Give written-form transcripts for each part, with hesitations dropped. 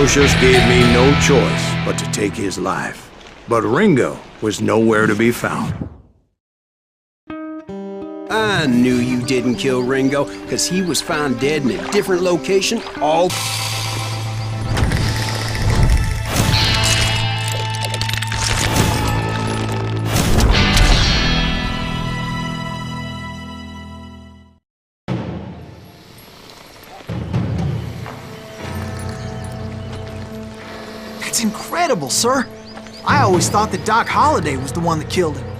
Lucius gave me no choice but to take his life. But Ringo was nowhere to be found. I knew you didn't kill Ringo, because he was found dead in a different location all... That's incredible, sir. I always thought that Doc Holliday was the one that killed him.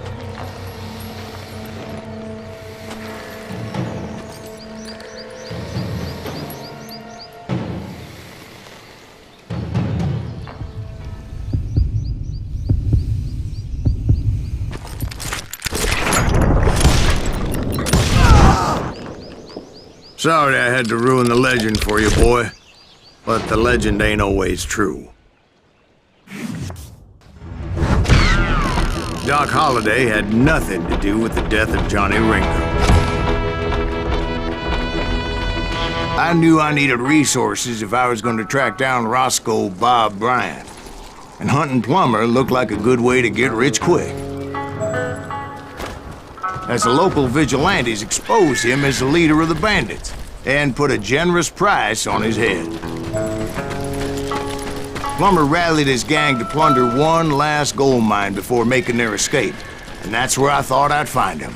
Sorry I had to ruin the legend for you, boy. But the legend ain't always true. Doc Holliday had nothing to do with the death of Johnny Ringo. I knew I needed resources if I was going to track down Roscoe Bob Bryant. And hunting Plummer looked like a good way to get rich quick. As the local vigilantes exposed him as the leader of the bandits and put a generous price on his head. Plummer rallied his gang to plunder one last gold mine before making their escape, and that's where I thought I'd find him.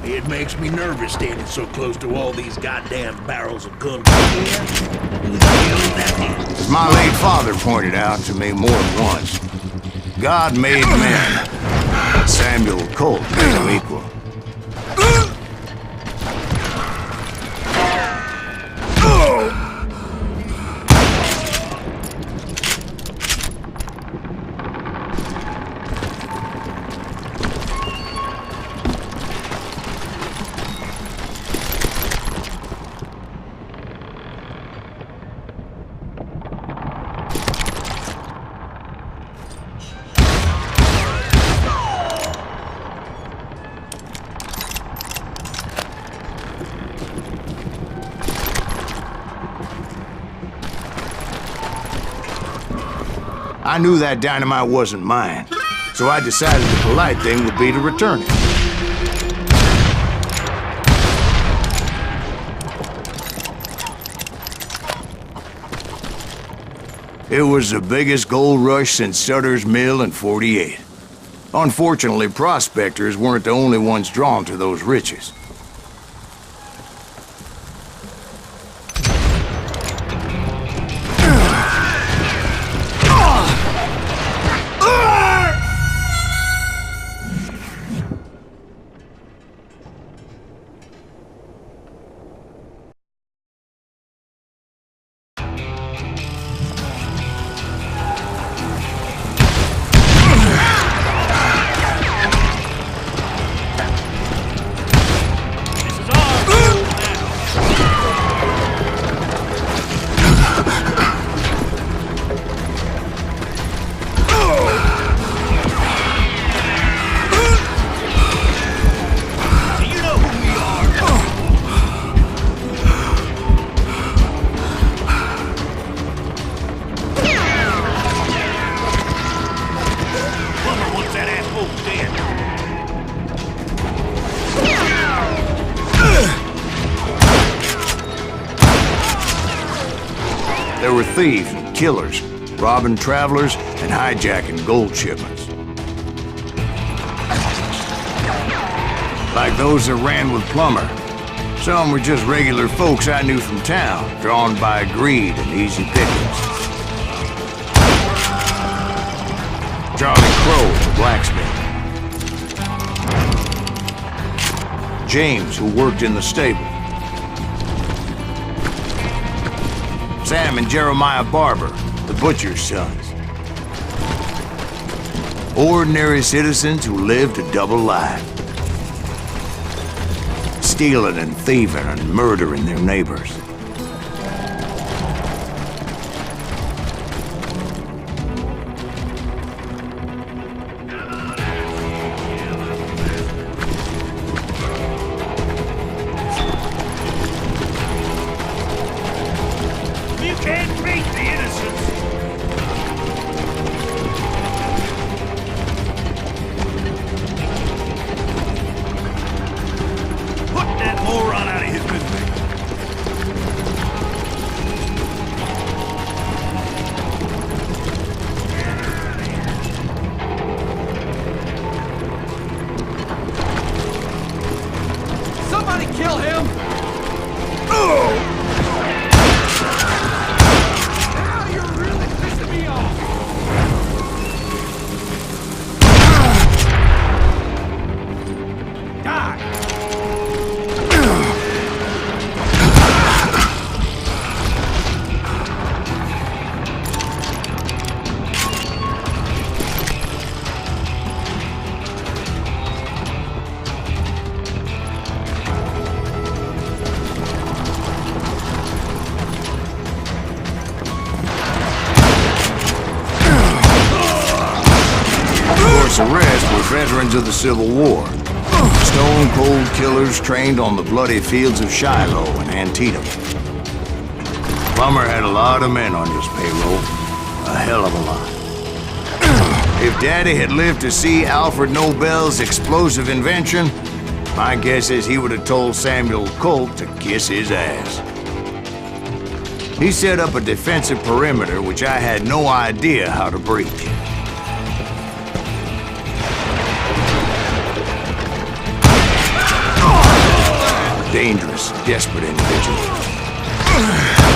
It makes me nervous standing so close to all these goddamn barrels of gunpowder. Who the hell is that? As my late father pointed out to me more than once, God made men. Samuel Colt made them equal. I knew that dynamite wasn't mine, so I decided the polite thing would be to return it. It was the biggest gold rush since Sutter's Mill in '48. Unfortunately, prospectors weren't the only ones drawn to those riches. There were thieves and killers, robbing travelers and hijacking gold shipments. Like those that ran with Plummer. Some were just regular folks I knew from town, drawn by greed and easy pickings. Charlie Crow, the blacksmith. James, who worked in the stable. Sam and Jeremiah Barber, the butcher's sons. Ordinary citizens who lived a double life. Stealing and thieving and murdering their neighbors. You can't beat the innocents! Put that moron out of his misery! Somebody kill him! Now you're really pissing me off! Die! The rest were veterans of the Civil War. Stone-cold killers trained on the bloody fields of Shiloh and Antietam. Plummer had a lot of men on his payroll. A hell of a lot. If Daddy had lived to see Alfred Nobel's explosive invention, my guess is he would have told Samuel Colt to kiss his ass. He set up a defensive perimeter which I had no idea how to breach. Dangerous, desperate individual.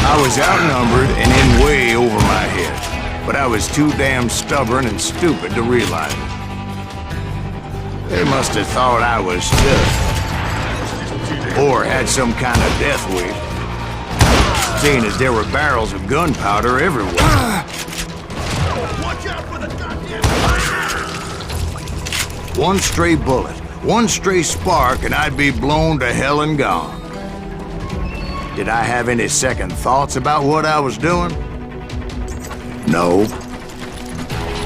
I was outnumbered and in way over my head, but I was too damn stubborn and stupid to realize it. They must have thought I was tough. Or had some kind of death wish. Seeing as there were barrels of gunpowder everywhere. Watch out for the goddamn fire! One stray bullet. One stray spark and I'd be blown to hell and gone. Did I have any second thoughts about what I was doing? No.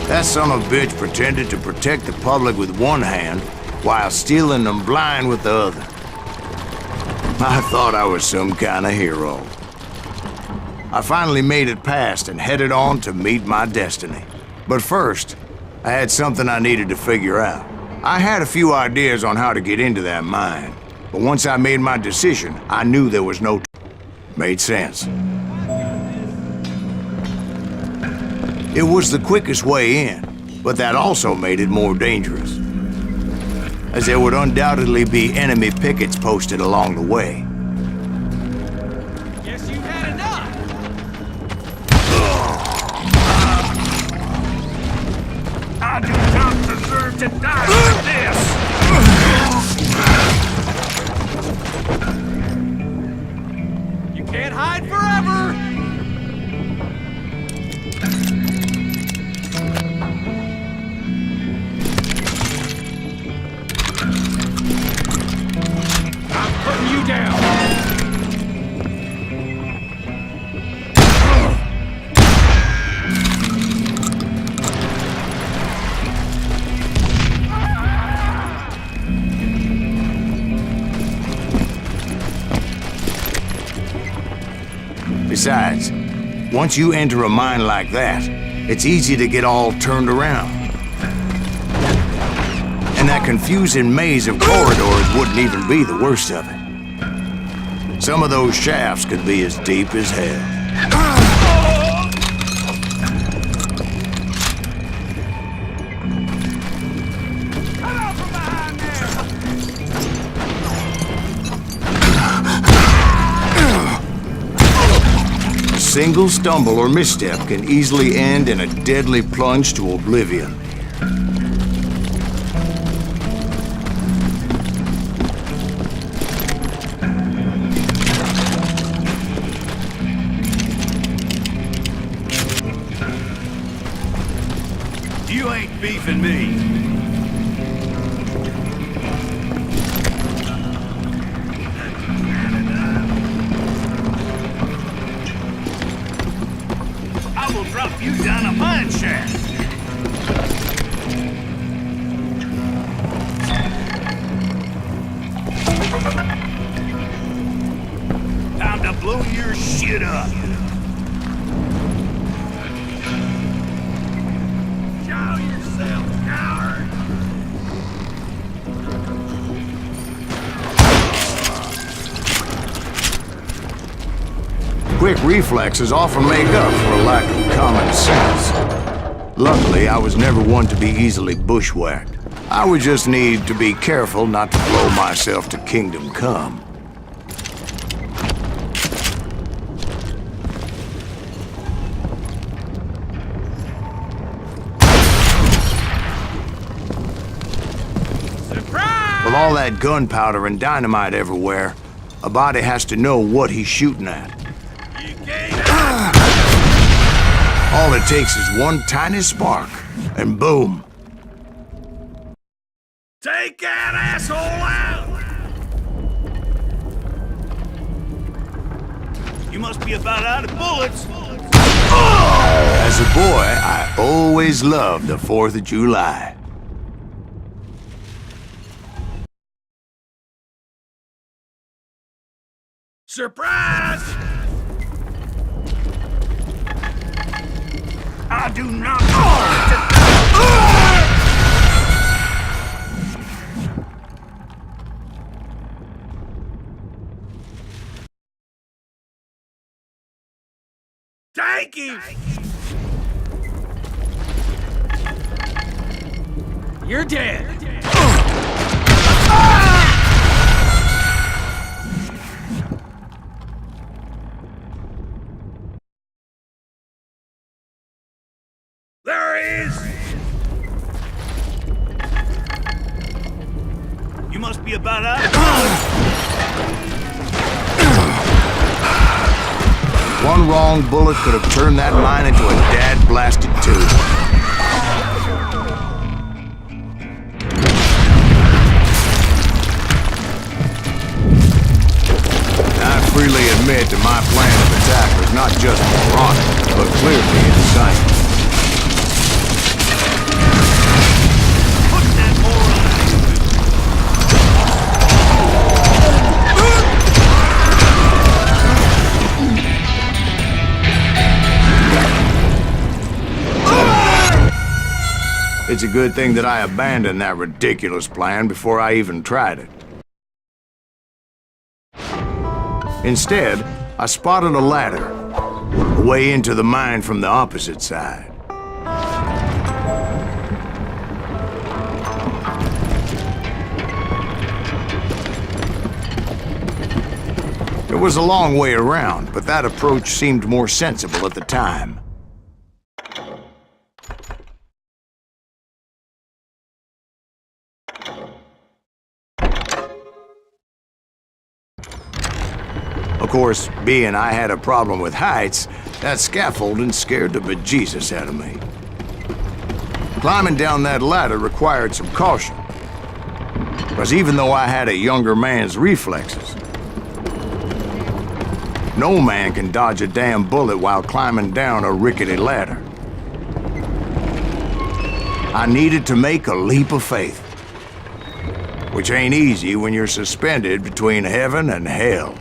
That son of a bitch pretended to protect the public with one hand while stealing them blind with the other. I thought I was some kind of hero. I finally made it past and headed on to meet my destiny. But first, I had something I needed to figure out. I had a few ideas on how to get into that mine, but once I made my decision, I knew there was no... Made sense. It was the quickest way in, but that also made it more dangerous, as there would undoubtedly be enemy pickets posted along the way. Guess you've had enough! I do not deserve to die like this! You can't hide forever! I'm putting you down! Besides, once you enter a mine like that, it's easy to get all turned around. And that confusing maze of corridors wouldn't even be the worst of it. Some of those shafts could be as deep as hell. A single stumble or misstep can easily end in a deadly plunge to oblivion. beefing me. I will drop you down a mine shaft. Time to blow your shit up. Show yourself, coward. Quick reflexes often make up for a lack of common sense. Luckily, I was never one to be easily bushwhacked. I would just need to be careful not to blow myself to kingdom come. With all that gunpowder and dynamite everywhere, a body has to know what he's shooting at. All it takes is one tiny spark, and boom. Take that asshole out! You must be about out of bullets. As a boy, I always loved the 4th of July. Surprise! I do not Take him! You're dead! There he is! You must be about out of bullets. One wrong bullet could have turned that mine into a dad-blasted tube. I freely admit that my plan of attack was not just moronic, but clearly insane. It's a good thing that I abandoned that ridiculous plan before I even tried it. Instead, I spotted a ladder, a way into the mine from the opposite side. It was a long way around, but that approach seemed more sensible at the time. Of course, being I had a problem with heights, that scaffolding scared the bejesus out of me. Climbing down that ladder required some caution, because even though I had a younger man's reflexes, no man can dodge a damn bullet while climbing down a rickety ladder. I needed to make a leap of faith, which ain't easy when you're suspended between heaven and hell.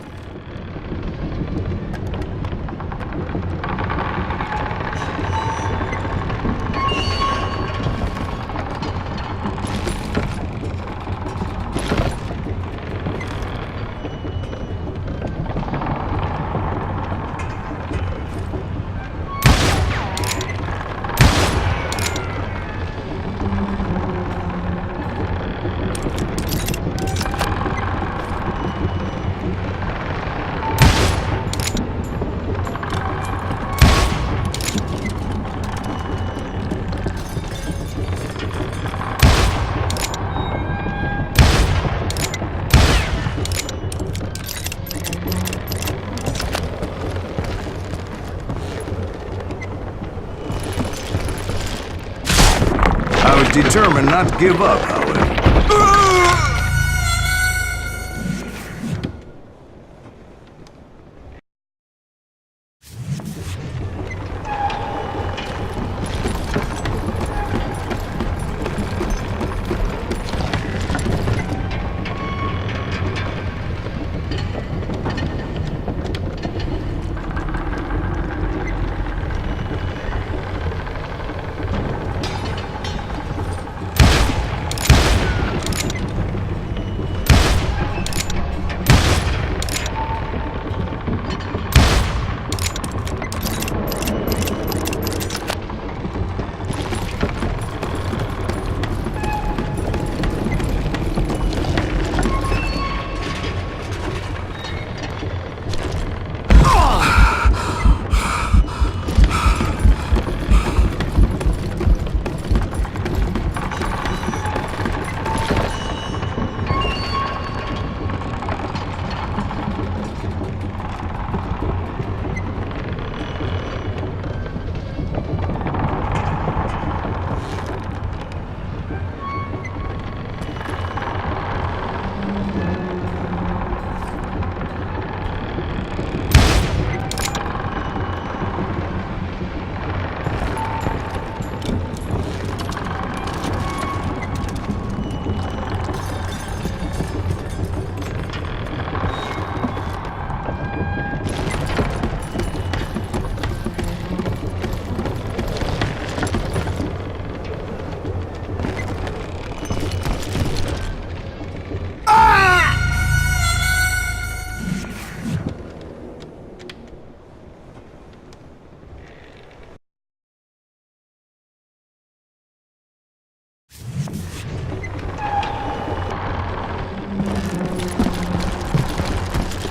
determined not to give up, however.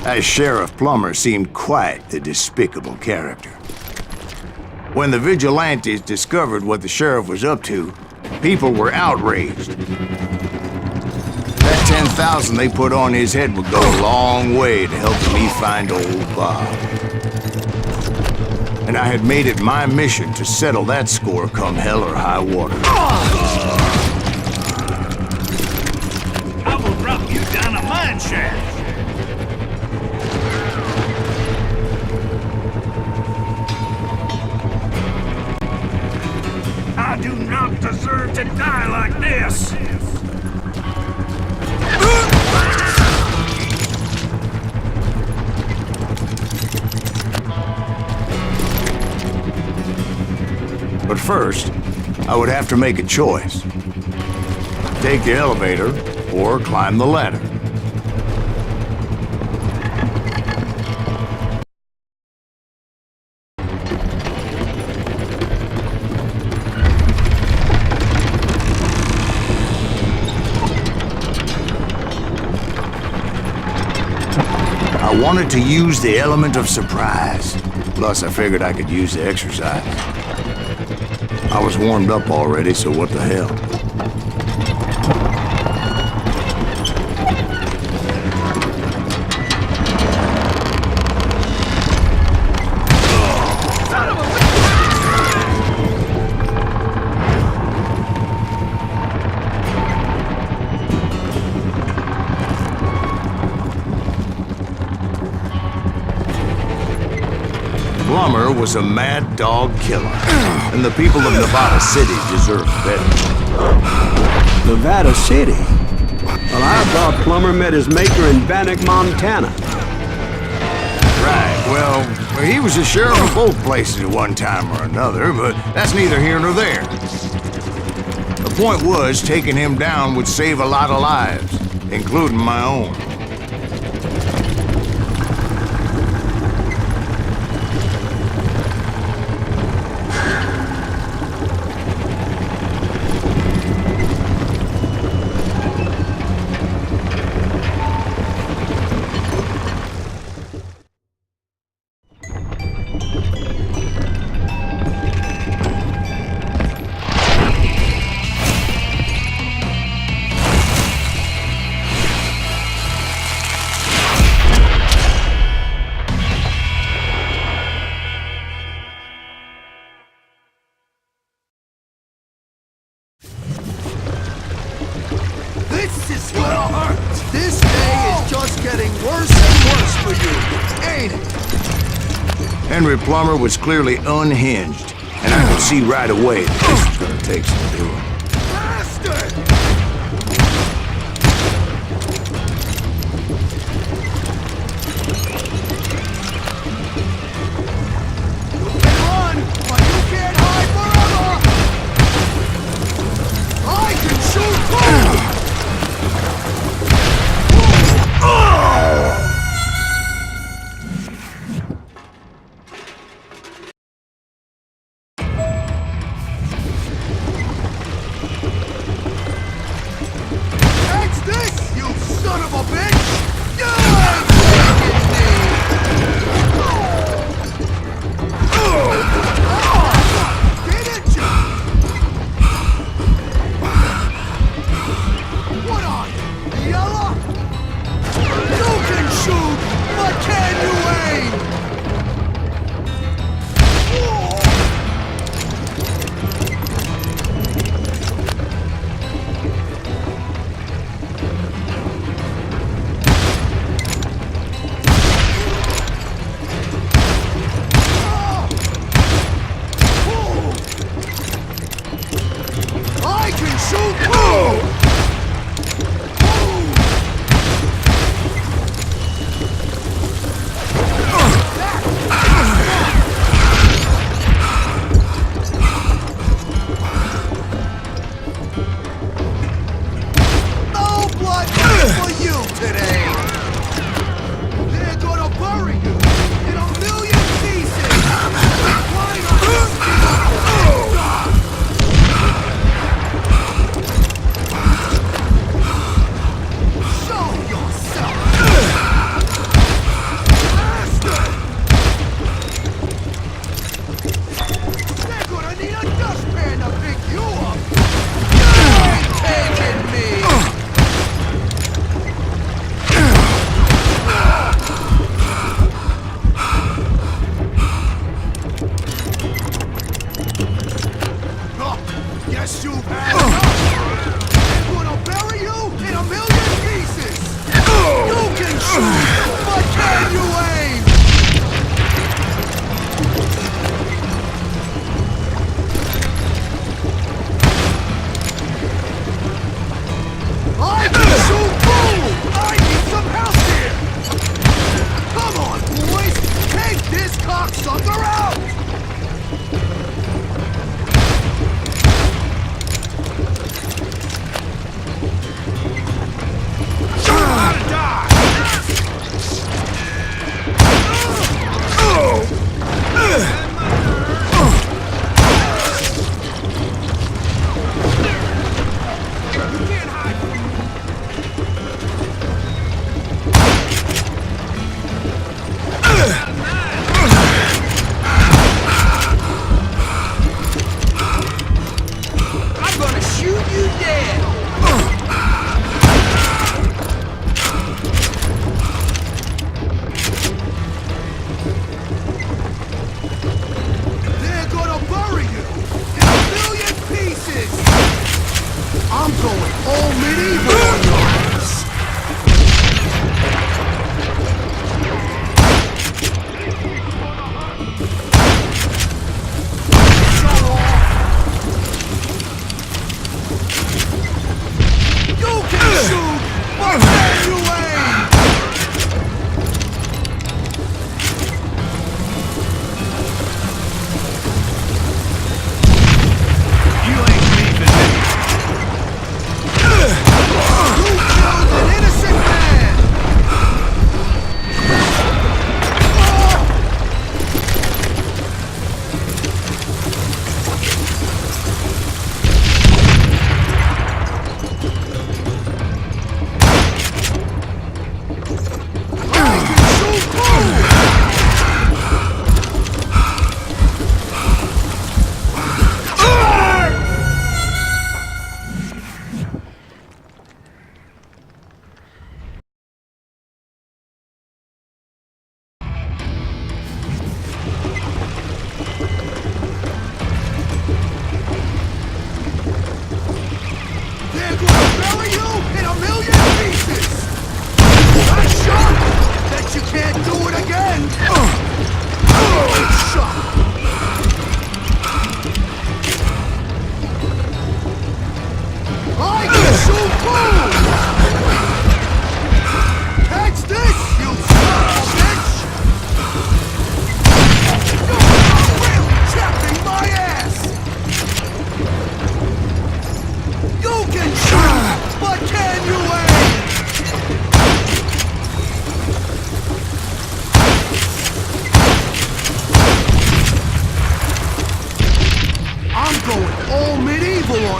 That Sheriff Plummer seemed quite the despicable character. When the vigilantes discovered what the sheriff was up to, people were outraged. That 10,000 they put on his head would go a long way to helping me find old Bob. And I had made it my mission to settle that score come hell or high water. I will drop you down a mine shaft. I do not deserve to die like this! But first, I would have to make a choice. Take the elevator or climb the ladder. I wanted to use the element of surprise. Plus, I figured I could use the exercise. I was warmed up already, so what the hell? Plummer was a mad dog killer, and the people of Nevada City deserved better. Nevada City? Well, I thought Plummer met his maker in Bannock, Montana. Right, well, he was the sheriff of both places at one time or another, but that's neither here nor there. The point was, taking him down would save a lot of lives, including my own. Henry Plummer was clearly unhinged, and I could see right away that this was gonna take some doing. Run, but you can't hide forever! I can shoot too!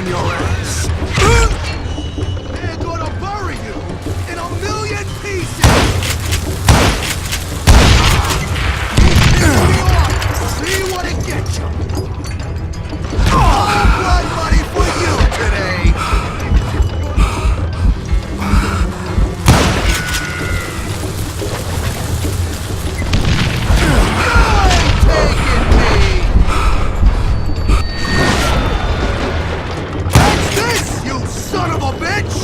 on your ass. They're gonna bury you in a million pieces! See what it gets you! Oh, blood money for you today! Son of a bitch!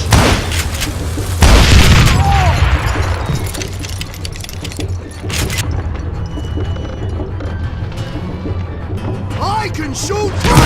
I can shoot!